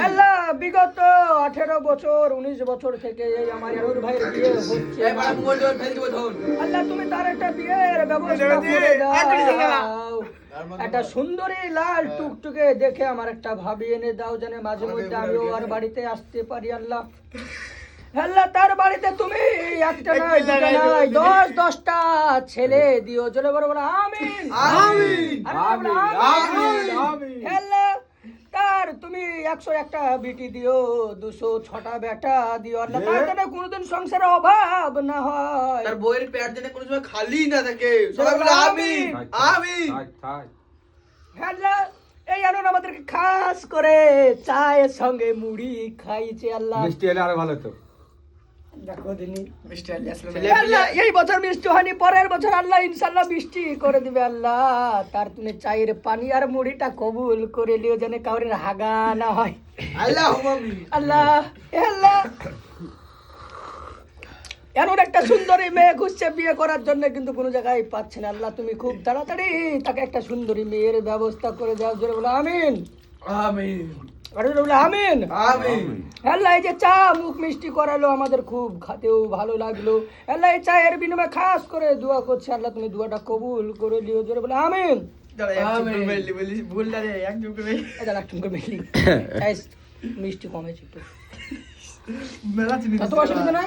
আল্লাহ বিগত 18 বছর 19 বছর থেকে এই আমার ইয়ানুর ভাইয়ের বিয়ে হচ্ছে। আল্লাহ তুমি তার একটা বিয়ের ব্যবস্থা করে দাও। একটা সুন্দরী লাল টুকটুকে দেখে আমার একটা ভাবি এনে দাও, যেন মাঝে মধ্যে আমিও আর বাড়িতে আসতে পারি। আল্লাহ আল্লাহ তার বাড়িতে তুমি একটা নয় দুটো নয় 10-10টা ছেলে দিও। জোরে বড় বড় আমিন আমিন আমিন। আল্লাহ তার তুমি 101টা বিটি দিও, 206টা বেটা দিও। আল্লাহ তার যেন কোনোদিন সংসারে অভাব না হয়, তার বইয়ের পেট যেন কোনো সময় খালি না থাকে। সবাই বলে আমিন আমিন। আল্লাহ এই আনন্দ আমাদেরকে খাস করে চায়ের সঙ্গে মুড়ি খাইছে। আল্লাহ মিষ্টি হলে আরো ভালো তো। দেখো দিনি মিষ্টি আল্লাহ এই বছর মিষ্টি হয়নি, পরের বছর আল্লাহ ইনশাআল্লাহ মিষ্টি করে দিবে। আল্লাহ তার তুমি চায়ের পানি আর মুড়িটা কবুল করে লিও, যেন কাউরের হাগা না হয়। আল্লাহুম্মা আমিন। আল্লাহ আল্লাহ এমন একটা সুন্দরী মেয়ে খুঁজছে বিয়ে করার জন্য, কিন্তু কোনো জায়গায় পাচ্ছে না। আল্লাহ তুমি খুব তাড়াতাড়ি তাকে একটা সুন্দরী মেয়ের ব্যবস্থা করে দাও। জোরে বলো আমিন আমিন আমিন আমিন। আল্লাহ এই যে চা মুখ মিষ্টি করালো আমাদের, খুব খাতেও ভালো লাগলো। আল্লাহ এই চায়ের বিনিময়ে খাস করে দোয়া করছে। আল্লাহ তুমি দোয়াটা কবুল করে লিও। জোরে বলো আমিন মিষ্টি কমেছে একটু, তোমার সুবিধা না।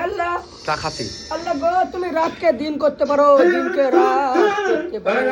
আল্লাহ চা খাতি আল্লাহ গো তুমি রাতকে দিন করতে পারো, দিনকে রাত করতে পারো।